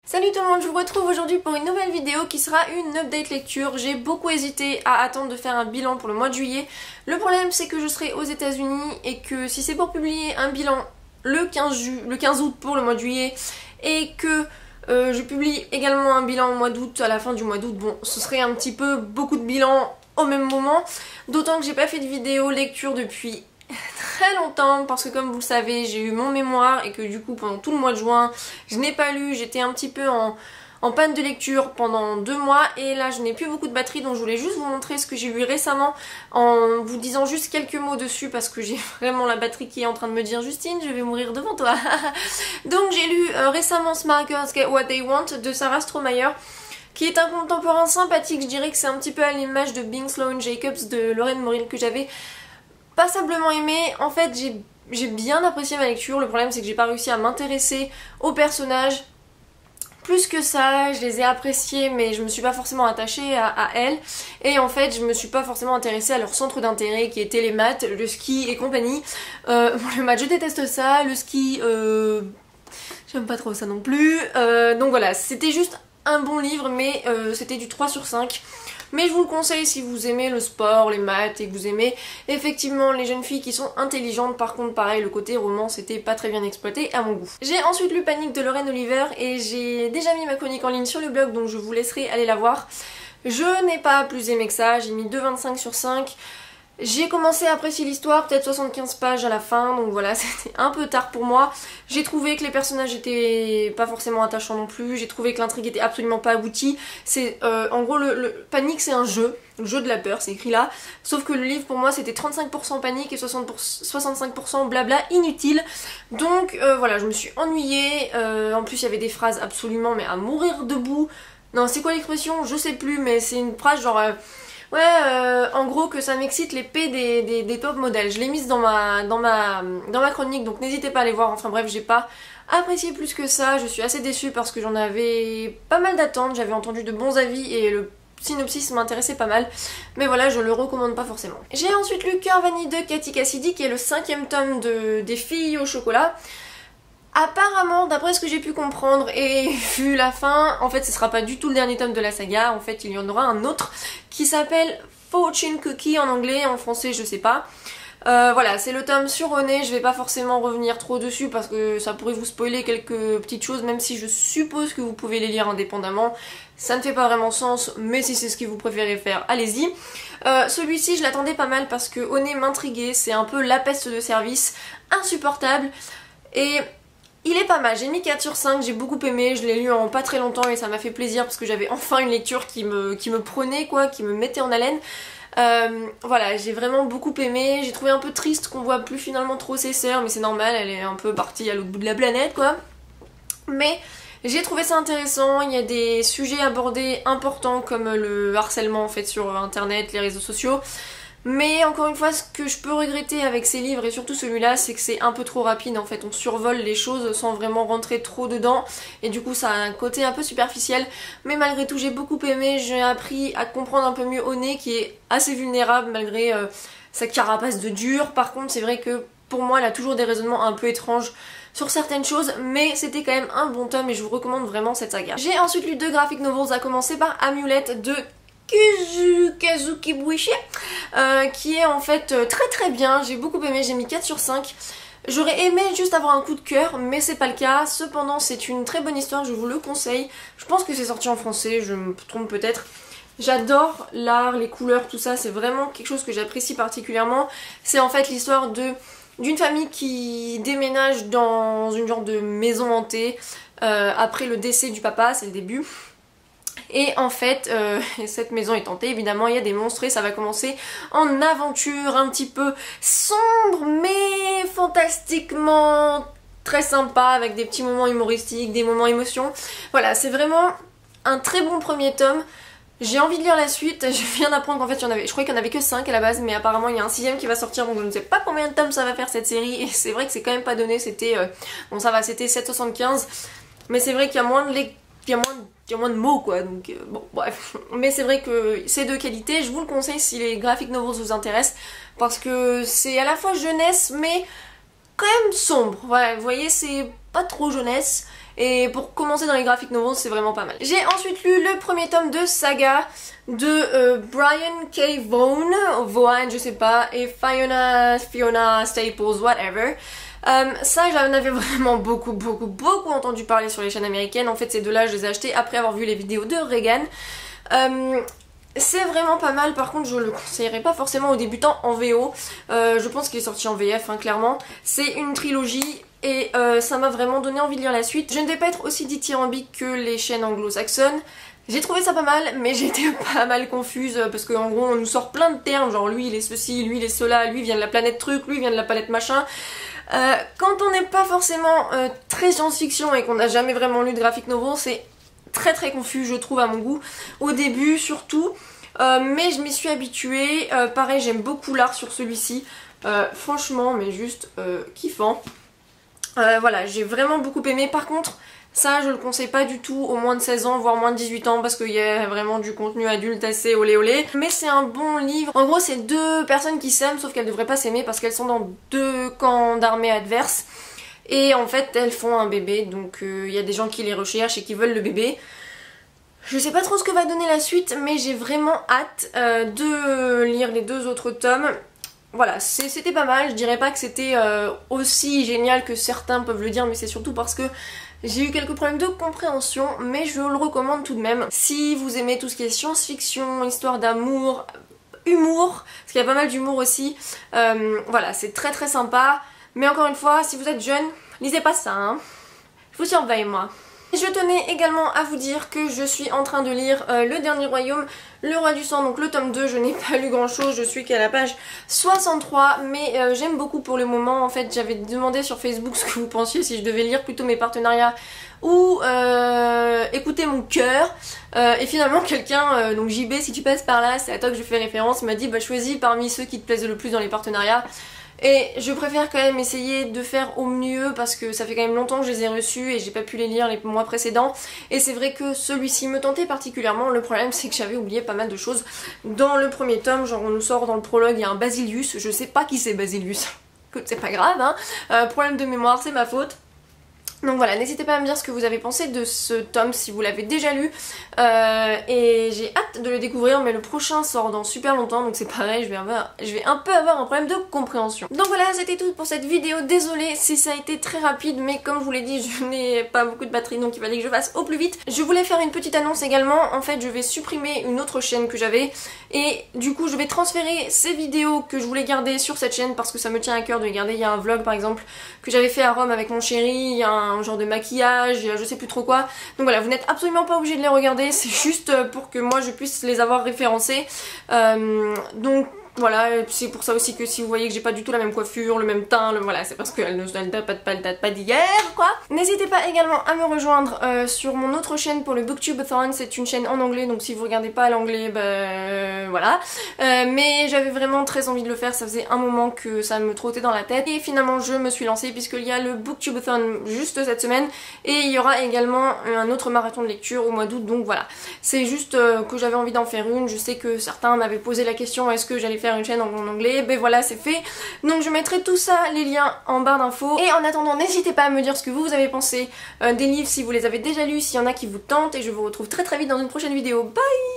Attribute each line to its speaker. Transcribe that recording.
Speaker 1: Salut tout le monde, je vous retrouve aujourd'hui pour une nouvelle vidéo qui sera une update lecture. J'ai beaucoup hésité à attendre de faire un bilan pour le mois de juillet. Le problème c'est que je serai aux États-Unis et que si c'est pour publier un bilan le 15 août pour le mois de juillet et que je publie également un bilan au mois d'août, à la fin du mois d'août, bon, ce serait un petit peu beaucoup de bilans au même moment. D'autant que j'ai pas fait de vidéo lecture depuis très longtemps parce que comme vous le savez j'ai eu mon mémoire et que du coup pendant tout le mois de juin je n'ai pas lu, j'étais un petit peu en panne de lecture pendant 2 mois et là je n'ai plus beaucoup de batterie, donc je voulais juste vous montrer ce que j'ai lu récemment en vous disant juste quelques mots dessus parce que j'ai vraiment la batterie qui est en train de me dire Justine je vais mourir devant toi. Donc j'ai lu récemment Smart Girls Get What They Want de Sarah Strohmeyer, qui est un contemporain sympathique. Je dirais que c'est un petit peu à l'image de Being Sloane Jacobs de Lorraine Moril que j'avais passablement aimé. En fait j'ai bien apprécié ma lecture, le problème c'est que j'ai pas réussi à m'intéresser aux personnages plus que ça. Je les ai appréciés mais je me suis pas forcément attachée à elles et en fait je me suis pas forcément intéressée à leur centre d'intérêt qui était les maths, le ski et compagnie. Bon, le maths je déteste ça, le ski j'aime pas trop ça non plus, donc voilà, c'était juste un bon livre mais c'était du 3 sur 5. Mais je vous le conseille si vous aimez le sport, les maths et que vous aimez effectivement les jeunes filles qui sont intelligentes. Par contre pareil, le côté roman c'était pas très bien exploité à mon goût. J'ai ensuite lu Panique de Lorraine Oliver et j'ai déjà mis ma chronique en ligne sur le blog, donc je vous laisserai aller la voir. Je n'ai pas plus aimé que ça, j'ai mis 2,25 sur 5. J'ai commencé à apprécier l'histoire, peut-être 75 pages à la fin, donc voilà, c'était un peu tard pour moi. J'ai trouvé que les personnages étaient pas forcément attachants non plus, j'ai trouvé que l'intrigue était absolument pas aboutie. C'est en gros, le Panique c'est un jeu, le jeu de la peur, c'est écrit là. Sauf que le livre pour moi c'était 35% panique et 65% blabla inutile. Donc voilà, je me suis ennuyée, en plus il y avait des phrases absolument mais à mourir debout. Non, c'est quoi l'expression? Je sais plus, mais c'est une phrase genre... ouais, en gros que ça m'excite l'épée des top modèles. Je l'ai mise dans ma chronique, donc n'hésitez pas à aller voir. Enfin bref, j'ai pas apprécié plus que ça. Je suis assez déçue parce que j'en avais pas mal d'attentes. J'avais entendu de bons avis et le synopsis m'intéressait pas mal. Mais voilà, je le recommande pas forcément. J'ai ensuite lu Cœur Vanille de Cathy Cassidy, qui est le 5e tome des filles au chocolat. Apparemment, d'après ce que j'ai pu comprendre et vu la fin, en fait ce sera pas du tout le dernier tome de la saga, en fait il y en aura un autre qui s'appelle Fortune Cookie en anglais, en français je sais pas. Voilà, c'est le tome sur René, je vais pas forcément revenir trop dessus parce que ça pourrait vous spoiler quelques petites choses, même si je suppose que vous pouvez les lire indépendamment. Ça ne fait pas vraiment sens, mais si c'est ce que vous préférez faire, allez-y. Celui-ci je l'attendais pas mal parce que René m'intriguait, c'est un peu la peste de service, insupportable, et... il est pas mal, j'ai mis 4 sur 5, j'ai beaucoup aimé, je l'ai lu en pas très longtemps et ça m'a fait plaisir parce que j'avais enfin une lecture qui me prenait quoi, qui me mettait en haleine. Voilà, j'ai vraiment beaucoup aimé, j'ai trouvé un peu triste qu'on voit plus finalement trop ses sœurs, mais c'est normal, elle est un peu partie à l'autre bout de la planète quoi. Mais j'ai trouvé ça intéressant, il y a des sujets abordés importants comme le harcèlement en fait sur internet, les réseaux sociaux. Mais encore une fois, ce que je peux regretter avec ces livres et surtout celui-là, c'est que c'est un peu trop rapide en fait. On survole les choses sans vraiment rentrer trop dedans et du coup ça a un côté un peu superficiel. Mais malgré tout j'ai beaucoup aimé, j'ai appris à comprendre un peu mieux Oné qui est assez vulnérable malgré sa carapace de dur. Par contre c'est vrai que pour moi elle a toujours des raisonnements un peu étranges sur certaines choses, mais c'était quand même un bon tome et je vous recommande vraiment cette saga. J'ai ensuite lu 2 graphic novels, à commencer par Amulette de Kazuki Buishi, qui est en fait très très bien, j'ai beaucoup aimé, j'ai mis 4 sur 5. J'aurais aimé juste avoir un coup de cœur, mais c'est pas le cas. Cependant c'est une très bonne histoire, je vous le conseille. Je pense que c'est sorti en français, je me trompe peut-être. J'adore l'art, les couleurs, tout ça, c'est vraiment quelque chose que j'apprécie particulièrement. C'est en fait l'histoire d'une famille qui déménage dans une genre de maison hantée après le décès du papa, c'est le début. Et en fait, cette maison est hantée, évidemment, il y a des monstres et ça va commencer en aventure un petit peu sombre, mais fantastiquement très sympa, avec des petits moments humoristiques, des moments émotions. Voilà, c'est vraiment un très bon premier tome. J'ai envie de lire la suite, je viens d'apprendre qu'en fait, je croyais qu'il n'y en avait que 5 à la base, mais apparemment il y a un 6ème qui va sortir, donc je ne sais pas combien de tomes ça va faire cette série, et c'est vrai que c'est quand même pas donné, c'était... bon ça va, c'était 7,75, mais c'est vrai qu'il y a moins de mots quoi, donc bon bref. Mais c'est vrai que c'est de qualité, je vous le conseille si les graphic novels vous intéressent, parce que c'est à la fois jeunesse mais quand même sombre. Voilà, vous voyez, c'est pas trop jeunesse et pour commencer dans les graphic novels c'est vraiment pas mal. J'ai ensuite lu le premier tome de Saga de Brian K. Vaughan, je sais pas, et Fiona Staples, whatever. Ça j'en avais vraiment beaucoup entendu parler sur les chaînes américaines. En fait ces deux-là je les ai achetés après avoir vu les vidéos de Regan. C'est vraiment pas mal, par contre je le conseillerais pas forcément aux débutants en VO. Je pense qu'il est sorti en VF hein, clairement. C'est une trilogie et ça m'a vraiment donné envie de lire la suite. Je ne vais pas être aussi dithyrambique que les chaînes anglo-saxonnes. J'ai trouvé ça pas mal, mais j'étais pas mal confuse parce qu'en gros on nous sort plein de termes, genre lui il est ceci, lui il est cela, lui vient de la planète truc, lui vient de la planète machin. Quand on n'est pas forcément très science-fiction et qu'on n'a jamais vraiment lu de graphic novel, c'est très confus je trouve à mon goût, au début surtout, mais je m'y suis habituée. Pareil j'aime beaucoup l'art sur celui-ci, franchement mais juste kiffant. Voilà j'ai vraiment beaucoup aimé. Par contre ça je le conseille pas du tout aux moins de 16 ans voire moins de 18 ans parce qu'il y a vraiment du contenu adulte assez olé olé, mais c'est un bon livre. En gros c'est deux personnes qui s'aiment sauf qu'elles devraient pas s'aimer parce qu'elles sont dans deux camps d'armées adverses. Et en fait elles font un bébé, donc il y a des gens qui les recherchent et qui veulent le bébé. Je sais pas trop ce que va donner la suite, mais j'ai vraiment hâte de lire les deux autres tomes. Voilà, c'était pas mal, je dirais pas que c'était aussi génial que certains peuvent le dire, mais c'est surtout parce que j'ai eu quelques problèmes de compréhension, mais je le recommande tout de même. Si vous aimez tout ce qui est science-fiction, histoire d'amour, humour, parce qu'il y a pas mal d'humour aussi, voilà, c'est très sympa. Mais encore une fois, si vous êtes jeune, lisez pas ça, hein. Je vous surveille moi. Je tenais également à vous dire que je suis en train de lire Le Dernier Royaume, Le Roi du Sang, donc le tome 2, je n'ai pas lu grand chose, je suis qu'à la page 63, mais j'aime beaucoup pour le moment. En fait j'avais demandé sur Facebook ce que vous pensiez, si je devais lire plutôt mes partenariats ou écouter mon cœur, et finalement quelqu'un, donc JB si tu passes par là, c'est à toi que je fais référence, m'a dit bah choisis parmi ceux qui te plaisent le plus dans les partenariats. Et je préfère quand même essayer de faire au mieux parce que ça fait quand même longtemps que je les ai reçus et j'ai pas pu les lire les mois précédents. Et c'est vrai que celui-ci me tentait particulièrement. Le problème c'est que j'avais oublié pas mal de choses dans le premier tome. Genre on nous sort dans le prologue, il y a un Basilius, je sais pas qui c'est Basilius. Écoute c'est pas grave hein, problème de mémoire, c'est ma faute. Donc voilà, n'hésitez pas à me dire ce que vous avez pensé de ce tome si vous l'avez déjà lu, et j'ai hâte de le découvrir, mais le prochain sort dans super longtemps donc c'est pareil, je vais un peu avoir un problème de compréhension. Donc voilà, c'était tout pour cette vidéo, désolée si ça a été très rapide, mais comme je vous l'ai dit je n'ai pas beaucoup de batterie donc il fallait que je fasse au plus vite. Je voulais faire une petite annonce également, en fait je vais supprimer une autre chaîne que j'avais et du coup je vais transférer ces vidéos que je voulais garder sur cette chaîne parce que ça me tient à cœur de les garder. Il y a un vlog par exemple que j'avais fait à Rome avec mon chéri, il y a un genre de maquillage, je sais plus trop quoi. Donc voilà, vous n'êtes absolument pas obligé de les regarder, c'est juste pour que moi je puisse les avoir référencés. Donc voilà, c'est pour ça aussi que si vous voyez que j'ai pas du tout la même coiffure, le même teint, voilà, c'est parce qu'elle ne date pas d'hier, quoi. N'hésitez pas également à me rejoindre sur mon autre chaîne pour le Booktubeathon, c'est une chaîne en anglais, donc si vous regardez pas à l'anglais, bah voilà. Mais j'avais vraiment très envie de le faire, ça faisait un moment que ça me trottait dans la tête, et finalement je me suis lancée puisqu'il y a le Booktubeathon juste cette semaine, et il y aura également un autre marathon de lecture au mois d'août, donc voilà. C'est juste que j'avais envie d'en faire une, je sais que certains m'avaient posé la question, est-ce que j'allais faire une chaîne en anglais, ben voilà c'est fait. Donc je mettrai tout ça, les liens en barre d'infos. Et en attendant n'hésitez pas à me dire ce que vous avez pensé des livres, si vous les avez déjà lus, s'il y en a qui vous tentent, et je vous retrouve très vite dans une prochaine vidéo. Bye!